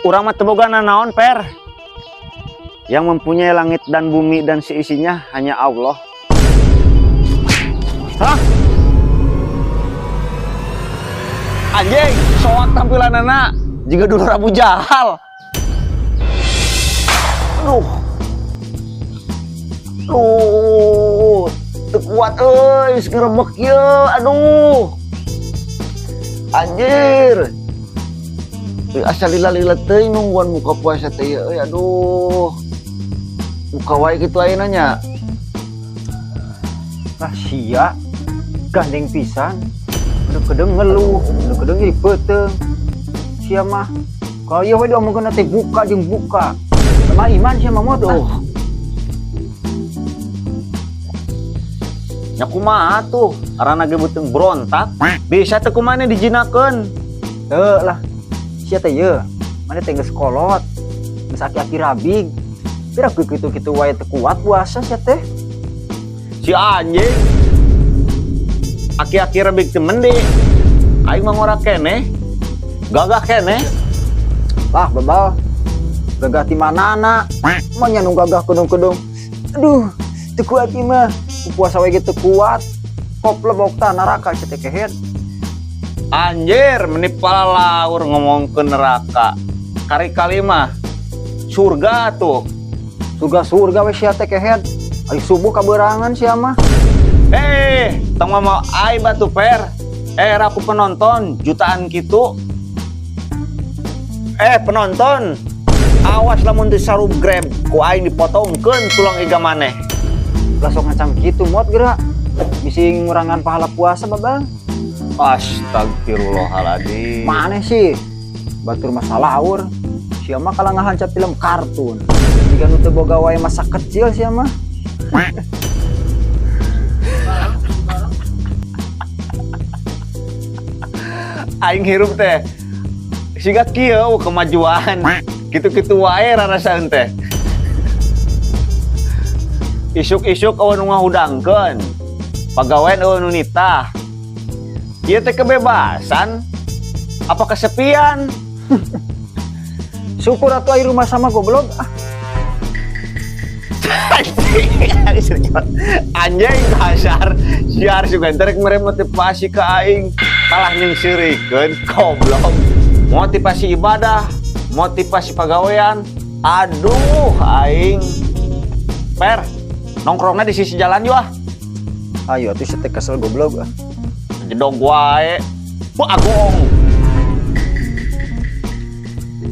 Urang mah teu boga nanaon, Per. Yang mempunyai langit dan bumi dan seisinya hanya Allah. Hah? Anjing, soak tampilanana jika dulu Abu Jahal. Aduh. Teu kuat euy, gerebek ye. Aduh. Anjir. Asal lila-lila teuing nungguan buka puasa teh euy. Aduh. Buka wae kitu ayeuna nya. Ah sia, gandeng pisan. Kadang-kadang ngeluh, kadang-kadang jadi peteng. Sia mah, kalau ieu we diomongkeun teh buka jeung buka. Sama iman sia mah mod. Nya kumaha tuh? Arana ge beuteung berontak. Bisa teu kumaha dijinakeun? Teu lah. Sia teh ieu, mana teh geus kolot. Geus aki-aki rabig. Pira kitu-kitu wae teu kuat puasa sia teh. Si anjing. Aki-aki rebik teu mende. Aing mah ngora keneh. Gagah keneh. Lah bebal. Gagah ti manana? Mah nya nu gagah kedung-kedung. Aduh, teu kuat ieu mah. Puasa we teu kuat. Kop lebok tah neraka sia teh kehead. Anjir, menipal laur ngomong ke neraka. Kali-kali mah surga tuh. Surga we sia teh kehead. Ari subuh kaberangan sia mah. Tong mau ai batu Per. Raku penonton jutaan gitu. Penonton. Awas lamun teu sarub Grab ku aing dipotongkeun tulang iga maneh. Lah sok ngacam kitu mod geura. Bisi ngurangan pahala puasa babang. Astagfirullahaladzim. Maneh sih? Batur masa laur. Sia mah kalangan hanca film kartun. Jika nu teu boga wae masa kecil sia mah. Aing hirup teh siga kieu kemajuan kitu-kitu wae rarasaeun teh. Isuk-isuk eueuh nu ngahudangkeun pagawean eueuh nu nitah. Ieu teh kebebasan apa kesepian? Syukur atuh ai rumah sama goblok. Anjing dasar siar juga terek mere motivasi ke aing kalah nyengsirikeun goblok. Motivasi ibadah, motivasi pagawean. Aduh aing. Per, nongkrongna di sisi jalan yuk ah. Ayo atuh setek kesel goblok. Jedog wae. Bu agong.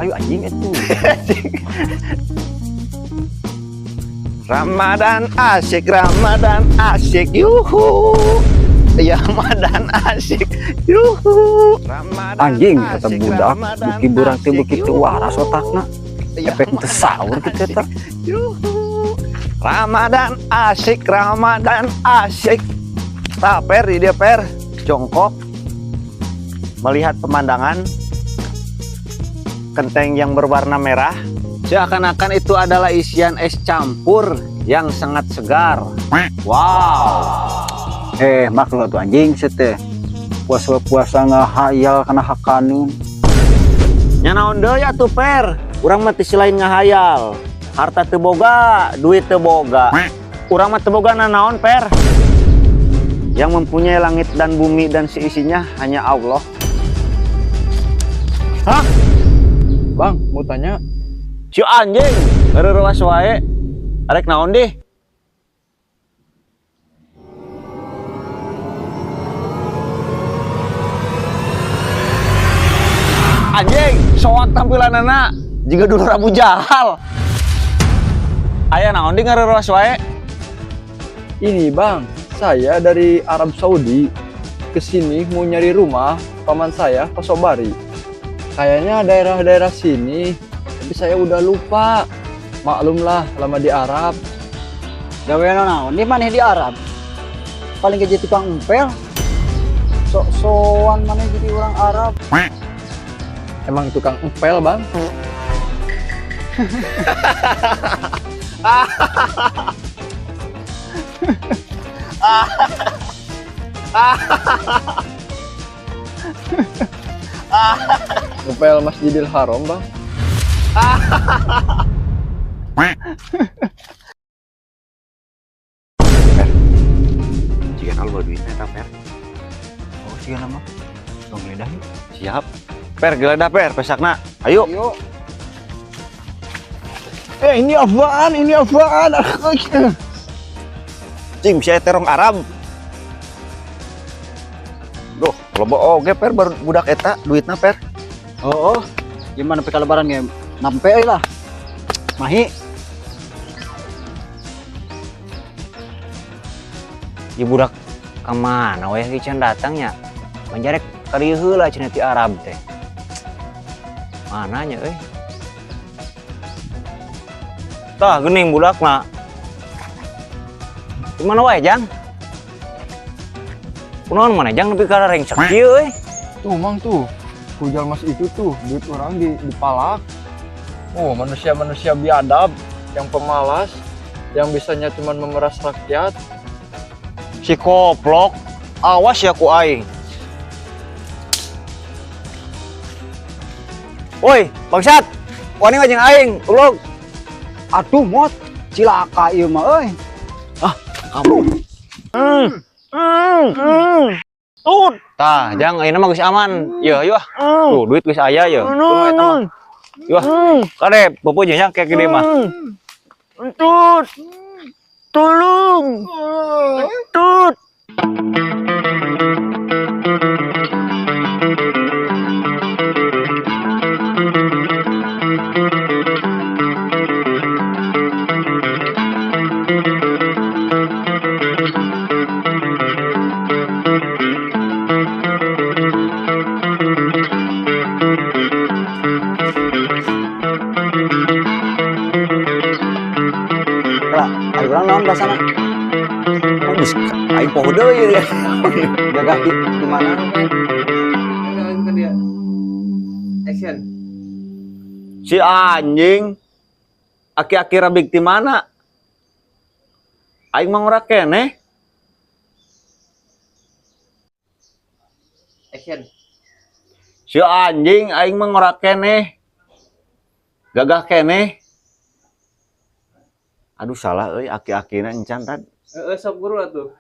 Ayo anjing itu. Ramadan asik, yuhu. Ya Ramadan asik, yuhu. Anjing kata budak, buki burang teh begitu waras otakna. Efek teu saur kitu eta. Yuhu. Ramadan asik. Per di dia Per, jongkok melihat pemandangan kenteng yang berwarna merah. Seakan-akan itu adalah isian es campur yang sangat segar. Wow. Makhluk tuh anjing seteh. Puasa ngahayal kana hakanun. Nya naon deui atuh Per? Urang mah teu lain ngahayal. Harta teu boga, duit teu boga. Urang mah teu boga nanaon Per. Yang mempunyai langit dan bumi dan seisinya hanya Allah. Hah? Bang, mau tanya. Si anjing, ngererewas wae. Arek naon deh? Anjing, soak tampilanana jika dulu Abu Jahal. Aya naon deh ngererewas wae? Ini bang, saya dari Arab Saudi kesini mau nyari rumah paman saya Pasobari. Kayaknya daerah-daerah sini, tapi saya udah lupa. Maklumlah, lama di Arab. Gawean naon? Di maneh di Arab? Paling ke jadi tukang empel. Sok-sokan maneh jadi orang Arab. Emang tukang empel bang? Empel Masjidil Haram bang. Jika kalau duitnya tak per. Oh, sih nama. Tong geledah yuk. Siap. Per geledah per, pesakna. Ayo. Yuk. Ini apaan? Ini apaan? Cing, saya terong Arab. Duh, loba oge per baru budak eta duitna per. Oh, gimana PK lebaran ya? Nampe lah. Mahi. Di budak kemana weh kican datangnya menjarek kali heula cenah ti Arab teh mananya tah geuning budak mah di mana wae jang kunaon mana jang nepi ka rengsek kieu euy Tuh mang tuh, kujal mas itu tuh duit orang dipalak. Oh manusia-manusia biadab yang pemalas, yang bisanya cuma memeras rakyat. Si koplok, awas ya ku aing. Woi, bangsat. Wani ngajeng aing, ulog. Aduh, mot. Cilaka ieu mah euy. Kamu. Tut. tah jang ayeuna mah geus aman yeuh yeuh tuh duit geus aya yeuh kumaha eta mah yeuh kade pupuh jeung kayak gede mah Tut. Tolong. Tut. Lah, ari urang naon basana? Bagus. Aing poho deui ya. Jaga di mana? Action. Si anjing. Aki-aki rabik di mana? Aing mah ngora keneh. Action. Si anjing aing mah ngora keneh. Gagah keneh. Aduh salah euy aki-akina encan tad. Sok guru atuh.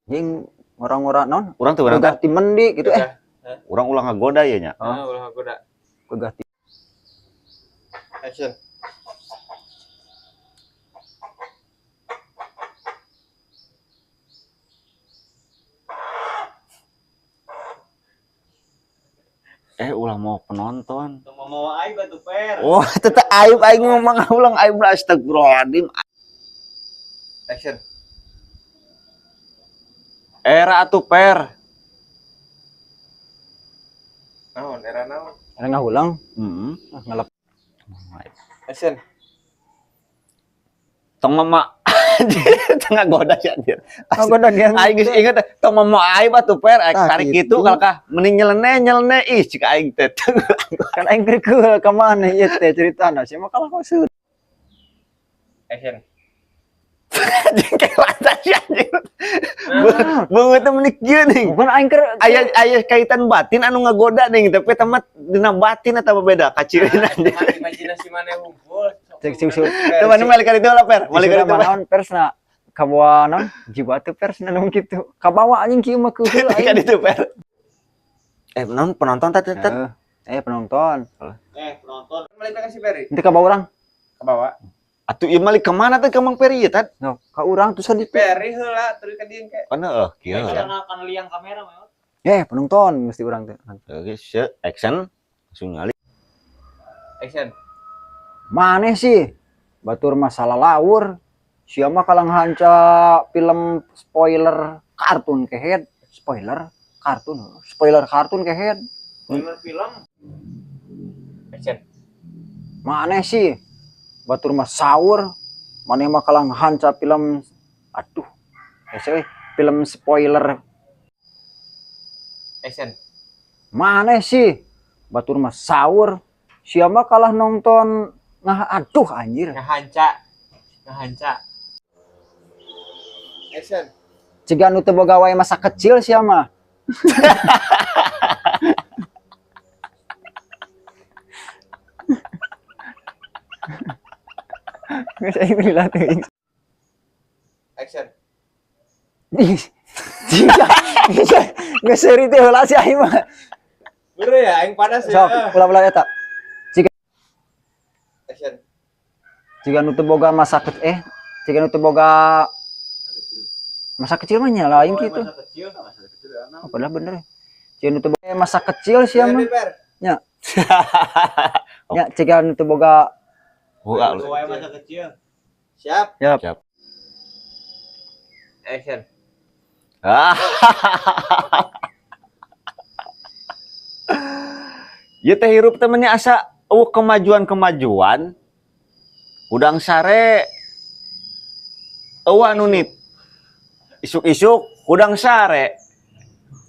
Jeung orang-orang naon? Urang teu urang Gagah ti mendi gitu urang ulang ngagoda ya nya. Ulah goda. Gagah ti Action. Ulah mau penonton. Mau aing batu per. Oh, tetep aib aing ngomong ulang aib astagfirullahaladzim. Action. Era atuh per. Naon era naon? ada ngahulang. Heeh. Ngalap. Action. Tong mama tengah goda ya anjir. Ngagoda dia. Aing geus inget tong mama aib atuh per Tah, tarik gitu. kitu kalkah mending nyeleneh ih cik aing teh. Kan aing keur ka mana ieu teh ceritana sih mah kalah maksud. Action. Anjing kelatan sih anjing. Bungut teh menik kieu nih. Bukan aing keur Aya kaitan batin anu ngagoda nih tapi temat dina batin eta beda kacilin anjing. Imajinasi mana ngumpul. cek susul. Teu mana balik ka ditu lah per. Balik ka ditu. naon persna kabawa naon jiwa teh persna naon kitu. Kabawa anjing kieu mah keur Ka aing. ditu per. Penonton tadi Penonton. Penonton. Balik ka si Peri. Itu kabawa urang. Ke bawah. atuh ieu malik ka mana teh ka Mang Peri ya tad? No, ka urang tuh saditu. Peri heula terus ka dieu ke. Kana kieu. Karena liang kamera mah. Penonton mesti urang teh. Oke, action langsung ngali. Action. Maneh sih? Batur masalah lawur. Sia mah kalang hanca film spoiler kartun kehead. Spoiler kartun kehead. Spoiler film. Action. Maneh sih? Batur mah saur. Maneh mah kalang hanca film aduh. Hese film spoiler. Action. Maneh sih? Batur mah saur. Sia mah kalah nonton aduh anjir. Ngahanca. Action. Ciga nu teu boga wae masa kecil sia mah. Geus aing lila teuing. Action. Jika geus seuri teh heula si aing mah. Bener ya, aing panas Sok, ulah-ulah eta. Action. Jika nu teu boga masa kecil jika nu teu boga masa kecil mah nya lain kitu. Oh, padahal bener. Jika nu teu boga masa kecil sia mah. Nya. Nya jika nu teu boga Masa kecil. Siap. Siap. Action. Ya teh hirup temennya asa kemajuan udang sare anu nit isuk-isuk udang sare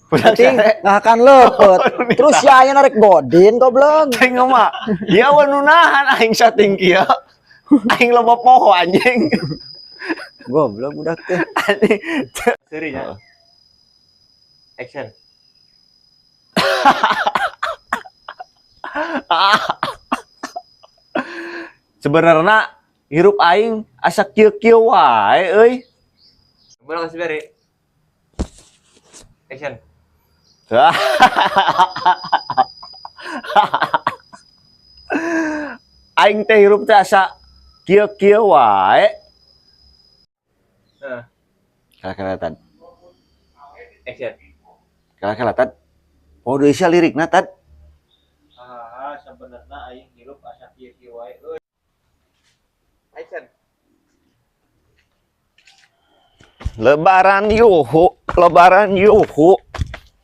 Penting ngahakan leupet. Terus si aya narek godin goblok. teh mah ieu anu nahan aing sating kieu aing loba poho anjing Goblok budak teh. anjing Seuri nya. Action. sebenarnya hirup aing asa kieu-kieu wae euy Boleh kasih beri. Action. aing teh hirup teh asa kieu-kieu wae Nah, kelatan action. kelatan oh deui sia lirikna tad Sebenarnya aing hirup asa kieu-kieu wae euy. Action. lebaran yuhu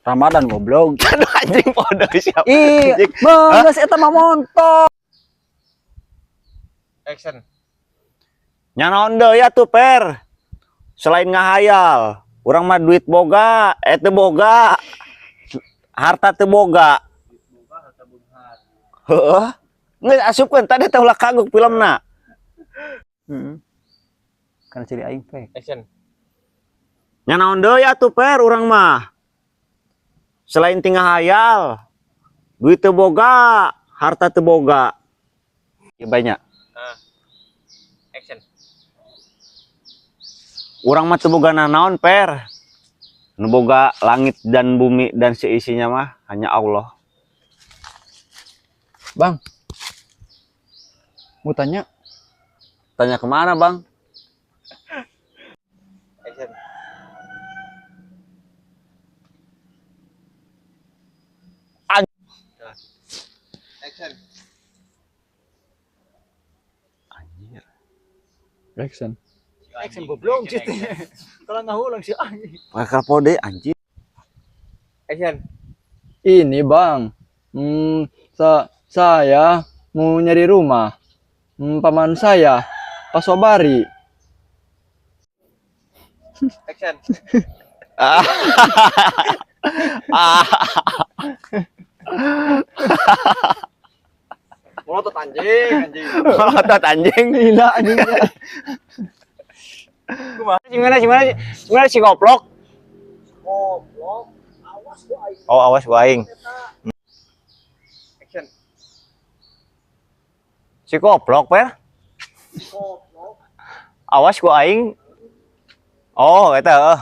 Ramadan goblok. aduh anjing podo siapa Ih, anjing mah geus eta mah montok. Action. nya naon deui atuh per selain ngahayal urang mah duit boga teu boga harta teu boga heuh geus asupkeun tadi teh ulah kagok filmna Heeh. Kan ciri aing teh. Action. nya naon deui atuh per urang mah selain tinggal hayal duit teu boga harta teu boga ieu banyak Action. urang mah teu boga naon per nu boga langit dan bumi dan seisinya mah hanya Allah. Bang, mau tanya, Tanya kemana bang? Action. Action. Anjir. action. Action goblok gitu. Kalau ngahulang si anjing. Pakai pode anjir. Action. Ini bang, saya mau nyari rumah. Paman saya, Pak Sobari. Action. Melotot anjing. Melotot anjing. Gila anjingnya. Gimana si goblok? Oh, awas gua aing. Action. Si goblok, Per. Awas gua aing. Oh, eta. Awas.